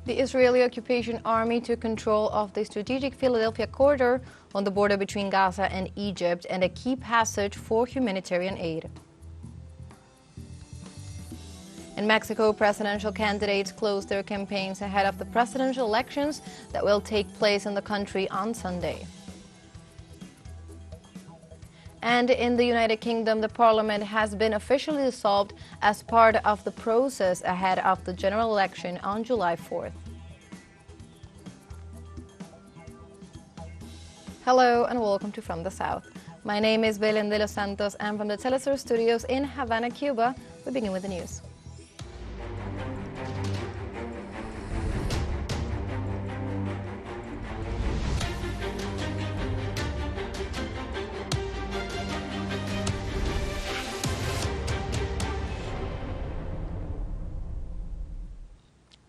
The Israeli occupation army took control of the strategic Philadelphia corridor on the border between Gaza and Egypt and a key passage for humanitarian aid. In Mexico, presidential candidates closed their campaigns ahead of the presidential elections that will take place in the country on Sunday. And in the United Kingdom, the parliament has been officially dissolved as part of the process ahead of the general election on July 4th. Hello and welcome to From the South. My name is Belén de los Santos and from the teleSUR studios in Havana, Cuba, we begin with the news.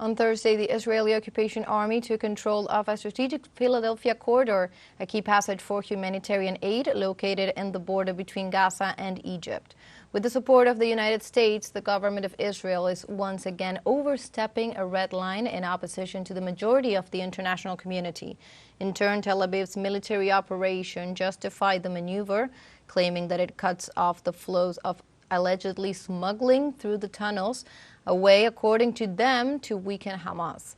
On Thursday, the Israeli occupation army took control of a strategic Philadelphia corridor, a key passage for humanitarian aid located in the border between Gaza and Egypt. With the support of the United States, the government of Israel is once again overstepping a red line in opposition to the majority of the international community. In turn, Tel Aviv's military operation justified the maneuver, claiming that it cuts off the flows of allegedly smuggling through the tunnels, a way, according to them, to weaken Hamas.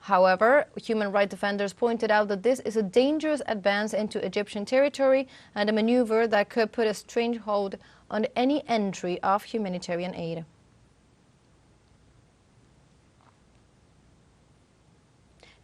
However, human rights defenders pointed out that this is a dangerous advance into Egyptian territory and a maneuver that could put a stranglehold on any entry of humanitarian aid.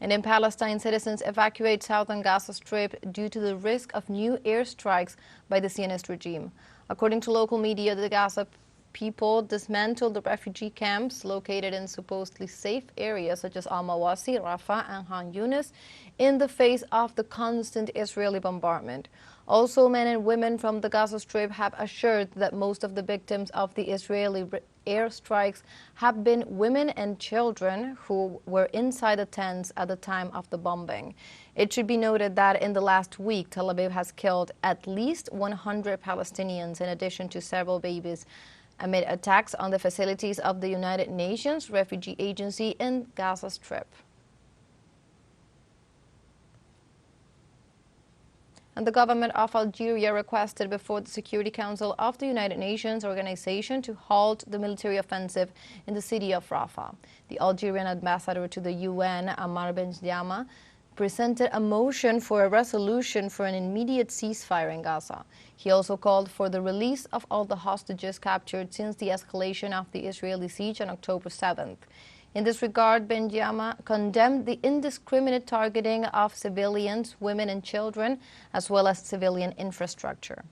And in Palestine, citizens evacuate southern Gaza Strip due to the risk of new airstrikes by the Zionist regime. According to local media, the Gaza people dismantled the refugee camps located in supposedly safe areas such as Al-Mawasi, Rafah, and Khan Yunis in the face of the constant Israeli bombardment. Also, men and women from the Gaza Strip have assured that most of the victims of the Israeli airstrikes have been women and children who were inside the tents at the time of the bombing. It should be noted that in the last week, Tel Aviv has killed at least 100 Palestinians in addition to several babies amid attacks on the facilities of the United Nations Refugee Agency in Gaza Strip. And the government of Algeria requested before the Security Council of the United Nations organization to halt the military offensive in the city of Rafah. The Algerian ambassador to the UN, Amar Benjama, presented a motion for a resolution for an immediate ceasefire in Gaza. He also called for the release of all the hostages captured since the escalation of the Israeli siege on October 7th. In this regard, Benjama condemned the indiscriminate targeting of civilians, women and children, as well as civilian infrastructure.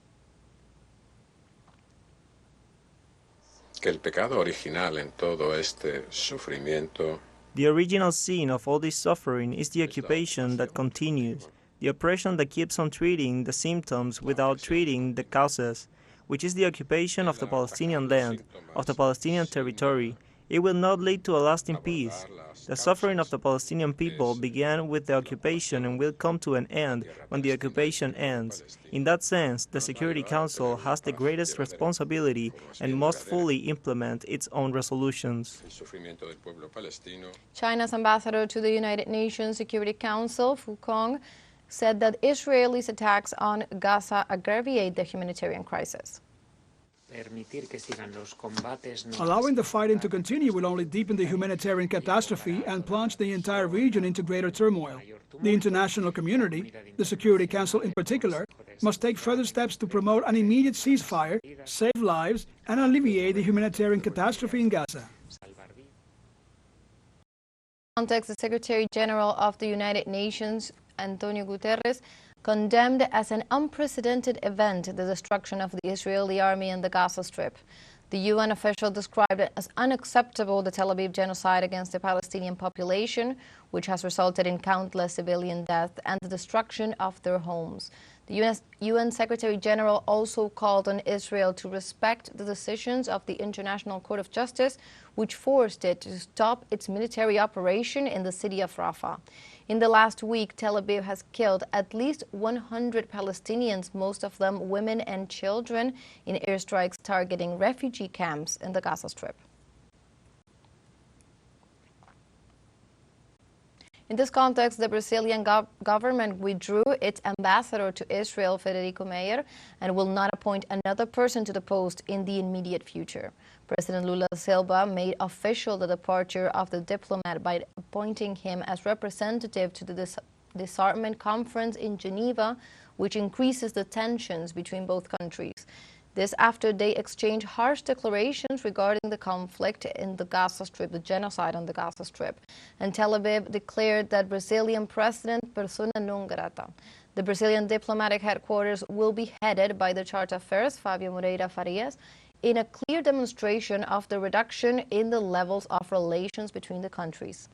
Que el pecado original en todo este sufrimiento. The original sin of all this suffering is the occupation that continues, the oppression that keeps on treating the symptoms without treating the causes, which is the occupation of the Palestinian land, of the Palestinian territory. It will not lead to a lasting peace. The suffering of the Palestinian people began with the occupation and will come to an end when the occupation ends. In that sense, the Security Council has the greatest responsibility and must fully implement its own resolutions. China's ambassador to the United Nations Security Council, Fu Kong, said that Israelis' attacks on Gaza aggravate the humanitarian crisis. Allowing the fighting to continue will only deepen the humanitarian catastrophe and plunge the entire region into greater turmoil. The international community, the Security Council in particular, must take further steps to promote an immediate ceasefire, save lives, and alleviate the humanitarian catastrophe in Gaza. Context, the Secretary General of the United Nations, Antonio Guterres, condemned as an unprecedented event the destruction of the Israeli army in the Gaza Strip. The UN official described it as unacceptable, the Tel Aviv genocide against the Palestinian population, which has resulted in countless civilian deaths and the destruction of their homes. The UN Secretary General also called on Israel to respect the decisions of the International Court of Justice, which forced it to stop its military operation in the city of Rafah. In the last week, Tel Aviv has killed at least 100 Palestinians, most of them women and children, in airstrikes targeting refugee camps in the Gaza Strip. In this context, the Brazilian government withdrew its ambassador to Israel, Federico Meyer, and will not appoint another person to the post in the immediate future. President Lula da Silva made official the departure of the diplomat by appointing him as representative to the disarmament conference in Geneva, which increases the tensions between both countries. This after they exchanged harsh declarations regarding the conflict in the Gaza Strip, the genocide on the Gaza Strip. And Tel Aviv declared that Brazilian president persona non grata. The Brazilian diplomatic headquarters will be headed by the Charge d'Affaires, Fabio Moreira Farias, in a clear demonstration of the reduction in the levels of relations between the countries.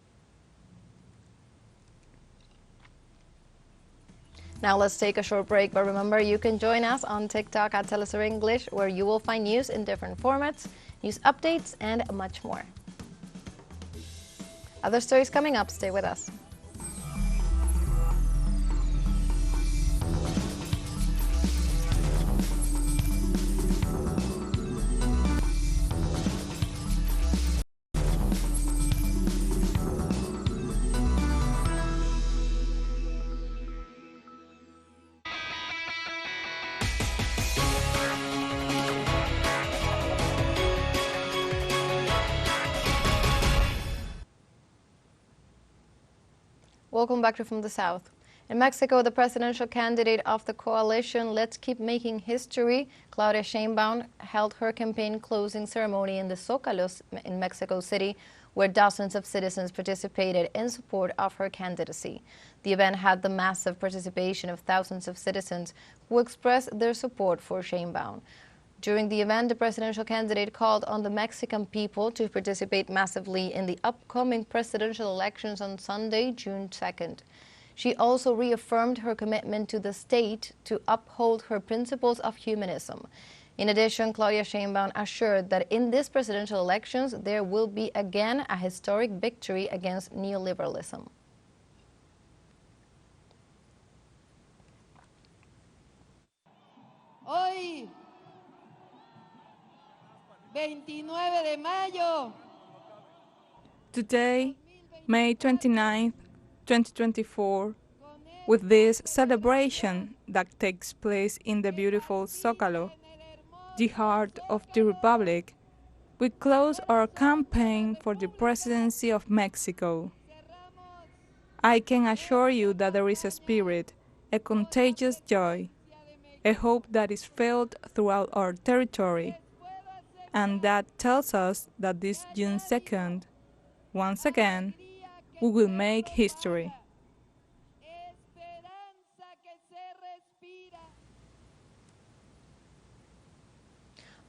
Now let's take a short break, but remember you can join us on TikTok at teleSUR English, where you will find news in different formats, news updates, and much more. Other stories coming up, stay with us. Welcome back to From the South. In Mexico, the presidential candidate of the coalition Let's Keep Making History, Claudia Sheinbaum, held her campaign closing ceremony in the Zócalo in Mexico City, where dozens of citizens participated in support of her candidacy. The event had the massive participation of thousands of citizens who expressed their support for Sheinbaum. During the event, the presidential candidate called on the Mexican people to participate massively in the upcoming presidential elections on Sunday, June 2nd. She also reaffirmed her commitment to the state to uphold her principles of humanism. In addition, Claudia Sheinbaum assured that in these presidential elections, there will be again a historic victory against neoliberalism. Hoy, 29 de mayo. Today, May 29, 2024, with this celebration that takes place in the beautiful Zócalo, the heart of the Republic, we close our campaign for the presidency of Mexico. I can assure you that there is a spirit, a contagious joy, a hope that is felt throughout our territory, and that tells us that this June 2nd, once again, we will make history.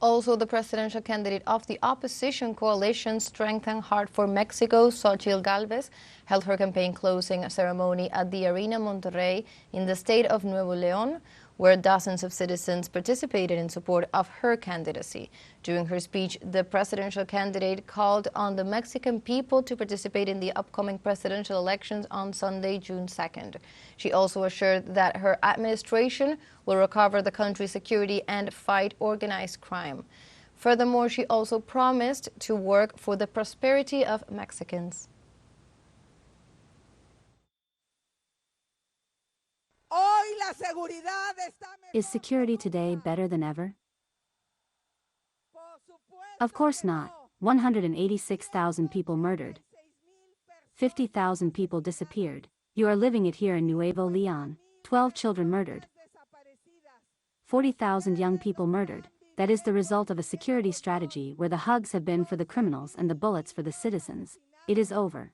Also, the presidential candidate of the opposition coalition Strengthen Heart for Mexico, Xochitl Gálvez, held her campaign closing ceremony at the Arena Monterrey in the state of Nuevo León, where dozens of citizens participated in support of her candidacy. During her speech, the presidential candidate called on the Mexican people to participate in the upcoming presidential elections on Sunday, June 2nd. She also assured that her administration will recover the country's security and fight organized crime. Furthermore, she also promised to work for the prosperity of Mexicans. Is security today better than ever? Of course not. 186,000 people murdered. 50,000 people disappeared. You are living it here in Nuevo León. 12 children murdered. 40,000 young people murdered. That is the result of a security strategy where the hugs have been for the criminals and the bullets for the citizens. It is over.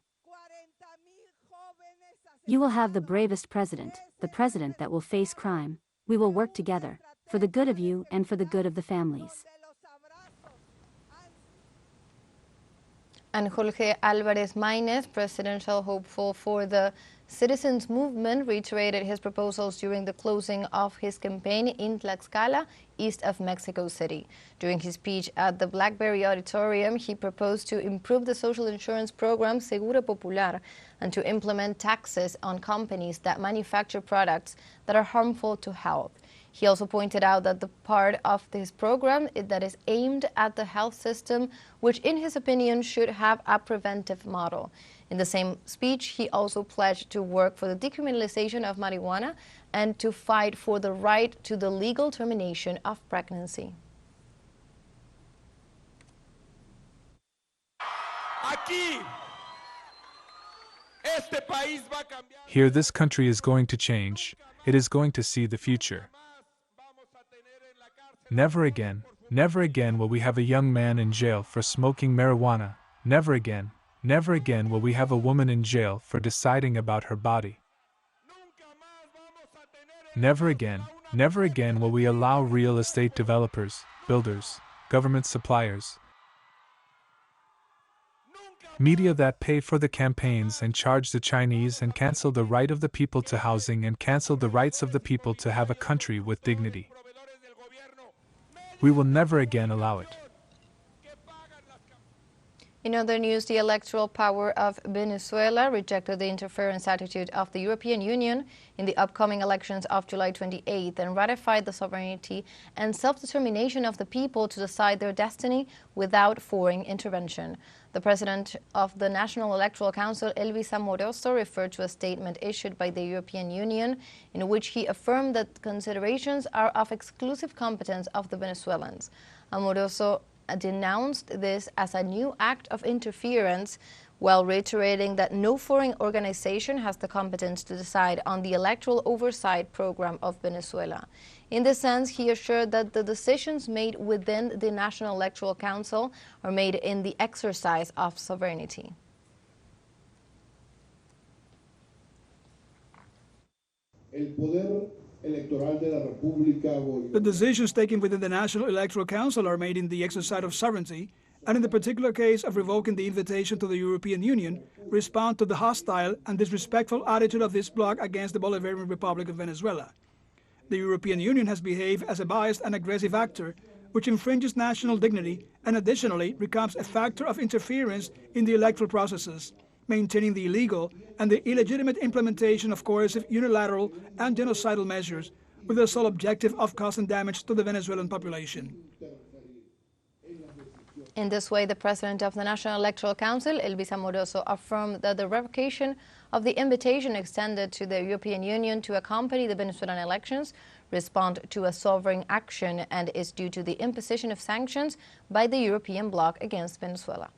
You will have the bravest president, the president that will face crime. We will work together, for the good of you and for the good of the families. And Jorge Álvarez Maínez, presidential hopeful for the Citizens Movement, reiterated his proposals during the closing of his campaign in Tlaxcala, east of Mexico City. During his speech at the Blackberry Auditorium, he proposed to improve the social insurance program Seguro Popular and to implement taxes on companies that manufacture products that are harmful to health. He also pointed out that the part of his program that is aimed at the health system, which in his opinion should have a preventive model. In the same speech, he also pledged to work for the decriminalization of marijuana and to fight for the right to the legal termination of pregnancy. Here, this country is going to change. It is going to see the future. Never again will we have a young man in jail for smoking marijuana. Never again will we have a woman in jail for deciding about her body. Never again will we allow real estate developers, builders, government suppliers, media that pay for the campaigns and charge the Chinese and cancel the right of the people to housing and cancel the rights of the people to have a country with dignity. We will never again allow it. In other news, the electoral power of Venezuela rejected the interference attitude of the European Union in the upcoming elections of July 28th and ratified the sovereignty and self-determination of the people to decide their destiny without foreign intervention. The president of the National Electoral Council, Elvis Amoroso, referred to a statement issued by the European Union in which he affirmed that considerations are of exclusive competence of the Venezuelans. Amoroso denounced this as a new act of interference, while reiterating that no foreign organization has the competence to decide on the electoral oversight program of Venezuela. In this sense, he assured that the decisions made within the National Electoral Council are made in the exercise of sovereignty. The decisions taken within the National Electoral Council are made in the exercise of sovereignty, and in the particular case of revoking the invitation to the European Union, respond to the hostile and disrespectful attitude of this bloc against the Bolivarian Republic of Venezuela. The European Union has behaved as a biased and aggressive actor, which infringes national dignity and additionally becomes a factor of interference in the electoral processes, maintaining the illegal and the illegitimate implementation of coercive, unilateral, and genocidal measures with the sole objective of causing damage to the Venezuelan population. In this way, the president of the National Electoral Council, Elvis Amoroso, affirmed that the revocation of the invitation extended to the European Union to accompany the Venezuelan elections respond to a sovereign action and is due to the imposition of sanctions by the European bloc against Venezuela.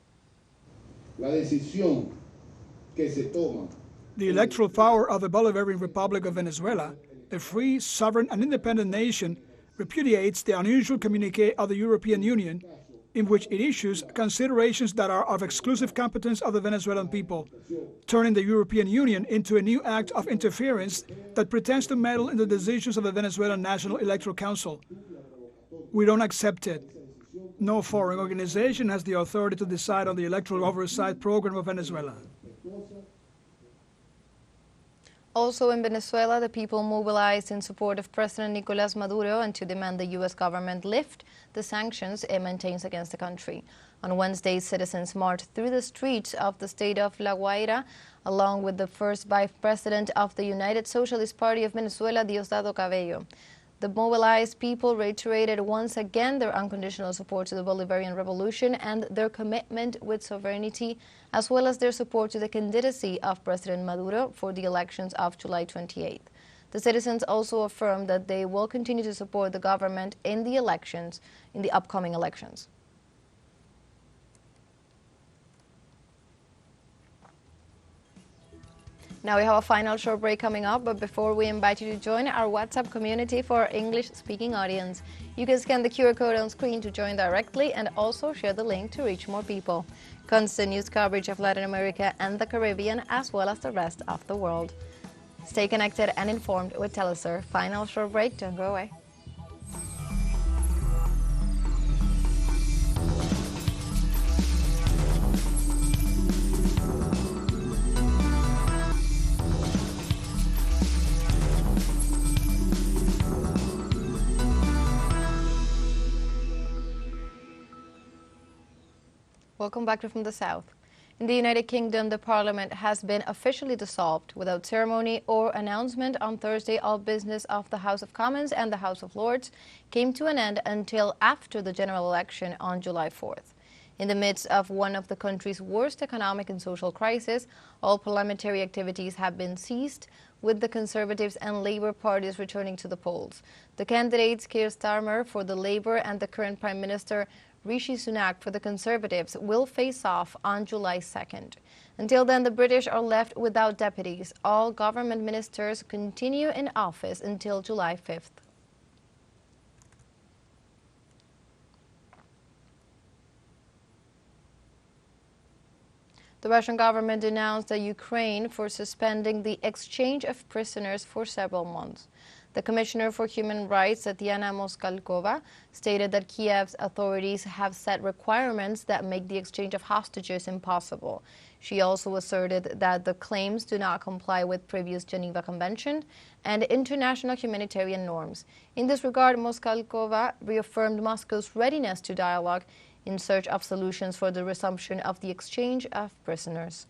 The electoral power of the Bolivarian Republic of Venezuela, a free, sovereign, and independent nation, repudiates the unusual communiqué of the European Union, in which it issues considerations that are of exclusive competence of the Venezuelan people, turning the European Union into a new act of interference that pretends to meddle in the decisions of the Venezuelan National Electoral Council. We don't accept it. No foreign organization has the authority to decide on the electoral oversight program of Venezuela. Also in Venezuela, the people mobilized in support of President Nicolás Maduro and to demand the U.S. government lift the sanctions it maintains against the country. On Wednesday, citizens marched through the streets of the state of La Guaira, along with the first vice president of the United Socialist Party of Venezuela, Diosdado Cabello. The mobilized people reiterated once again their unconditional support to the Bolivarian Revolution and their commitment with sovereignty, as well as their support to the candidacy of President Maduro for the elections of July 28th. The citizens also affirmed that they will continue to support the government in the upcoming elections. Now we have a final short break coming up, but before we invite you to join our WhatsApp community for our English-speaking audience. You can scan the QR code on screen to join directly and also share the link to reach more people. Constant news coverage of Latin America and the Caribbean, as well as the rest of the world. Stay connected and informed with teleSUR. Final short break, don't go away. Welcome back from the south. In the United Kingdom, the Parliament has been officially dissolved. Without ceremony or announcement on Thursday, all business of the House of Commons and the House of Lords came to an end until after the general election on July 4th. In the midst of one of the country's worst economic and social crises, all parliamentary activities have been ceased, with the Conservatives and Labour parties returning to the polls. The candidates, Keir Starmer for the Labour and the current Prime Minister Rishi Sunak for the Conservatives, will face off on July 2nd. Until then, the British are left without deputies. All government ministers continue in office until July 5th. The Russian government denounced Ukraine for suspending the exchange of prisoners for several months. The Commissioner for Human Rights, Tatiana Moskalkova, stated that Kiev's authorities have set requirements that make the exchange of hostages impossible. She also asserted that the claims do not comply with previous Geneva Convention and international humanitarian norms. In this regard, Moskalkova reaffirmed Moscow's readiness to dialogue in search of solutions for the resumption of the exchange of prisoners.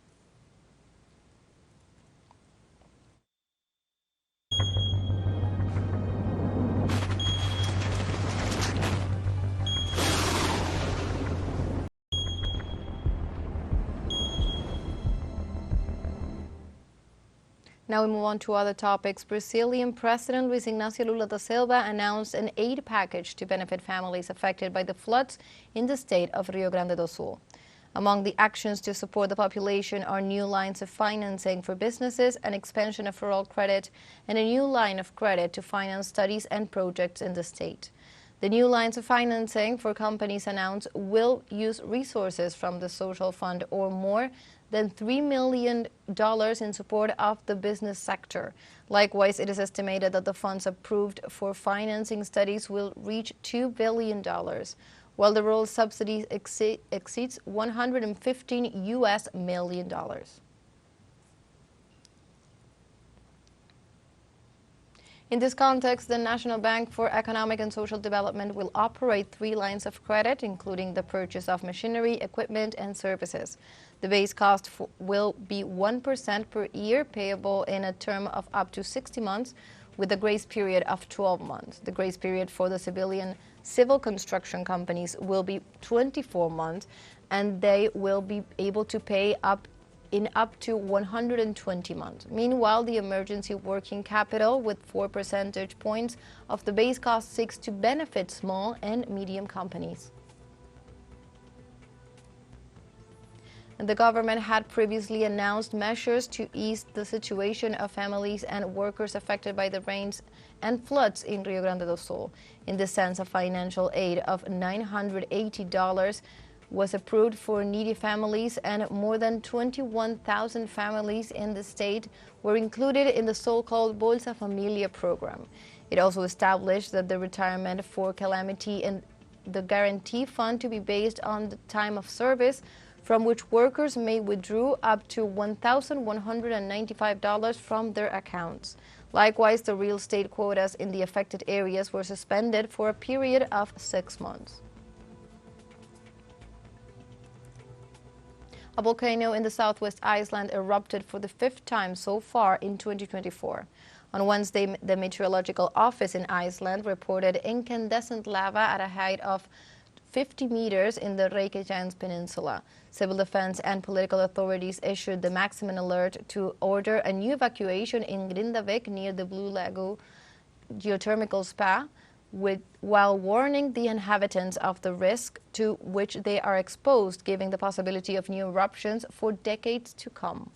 Now we move on to other topics. Brazilian President Luiz Inácio Lula da Silva announced an aid package to benefit families affected by the floods in the state of Rio Grande do Sul. Among the actions to support the population are new lines of financing for businesses, an expansion of rural credit, and a new line of credit to finance studies and projects in the state. The new lines of financing for companies announced will use resources from the social fund or more than $3 million in support of the business sector. Likewise, it is estimated that the funds approved for financing studies will reach $2 billion, while the rural subsidy exceeds $115 million. In this context, the National Bank for Economic and Social Development will operate 3 lines of credit, including the purchase of machinery, equipment, and services. The base cost will be 1% per year, payable in a term of up to 60 months, with a grace period of 12 months. The grace period for the civil construction companies will be 24 months, and they will be able to pay up to 120 months. Meanwhile, the emergency working capital with 4 percentage points of the base cost seeks to benefit small and medium companies. And the government had previously announced measures to ease the situation of families and workers affected by the rains and floods in Rio Grande do Sul. In the sense of financial aid of $980 was approved for needy families, and more than 21,000 families in the state were included in the so-called Bolsa Familia program. It also established that the retirement for calamity and the guarantee fund to be based on the time of service, from which workers may withdraw up to $1,195 from their accounts. Likewise, the real estate quotas in the affected areas were suspended for a period of 6 months. A volcano in the southwest Iceland erupted for the 5th time so far in 2024. On Wednesday, the Meteorological Office in Iceland reported incandescent lava at a height of 50 meters in the Reykjanes Peninsula. Civil defense and political authorities issued the maximum alert to order a new evacuation in Grindavik near the Blue Lagoon geothermal spa, while warning the inhabitants of the risk to which they are exposed, giving the possibility of new eruptions for decades to come.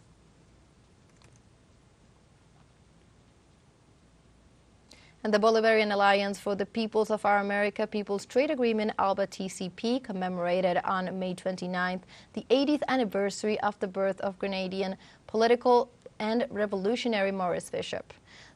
And the Bolivarian Alliance for the Peoples of Our America People's Trade Agreement, ALBA TCP, commemorated on May 29th the 80th anniversary of the birth of Grenadian political and revolutionary Maurice Bishop.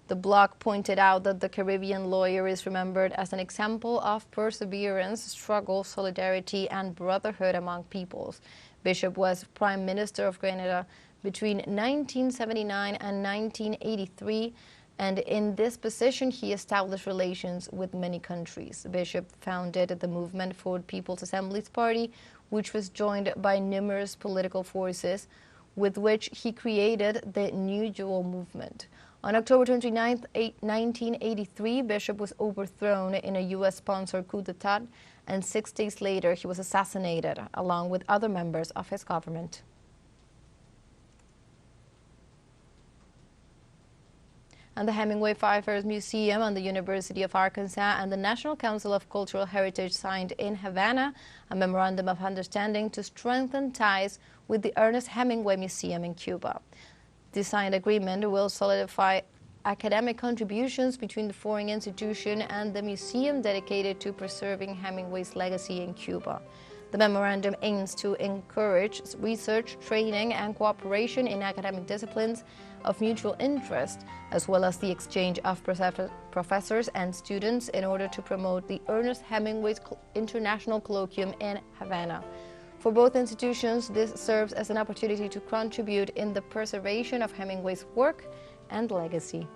The bloc pointed out that the Caribbean lawyer is remembered as an example of perseverance, struggle, solidarity, and brotherhood among peoples. Bishop was Prime Minister of Grenada between 1979 and 1983, and in this position he established relations with many countries. Bishop founded the Movement for People's Assemblies Party, which was joined by numerous political forces, with which he created the New Jewel movement. On October 29, 1983, Bishop was overthrown in a U.S.-sponsored coup d'etat, and 6 days later he was assassinated, along with other members of his government. And the Hemingway Pfeiffer Museum and the University of Arkansas and the National Council of Cultural Heritage signed in Havana a memorandum of understanding to strengthen ties with the Ernest Hemingway Museum in Cuba. The signed agreement will solidify academic contributions between the foreign institution and the museum dedicated to preserving Hemingway's legacy in Cuba. The memorandum aims to encourage research, training, and cooperation in academic disciplines of mutual interest, as well as the exchange of professors and students in order to promote the Ernest Hemingway International Colloquium in Havana. For both institutions, this serves as an opportunity to contribute in the preservation of Hemingway's work and legacy.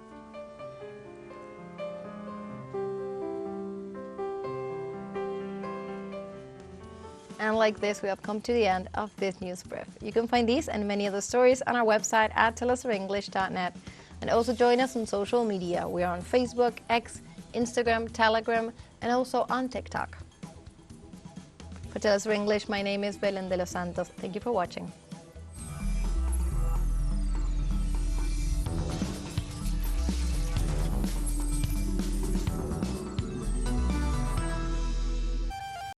And like this, we have come to the end of this news brief. You can find these and many other stories on our website at telesurenglish.net. And also join us on social media. We are on Facebook, X, Instagram, Telegram, and also on TikTok. For TeleSUR English, my name is Belén de los Santos. Thank you for watching.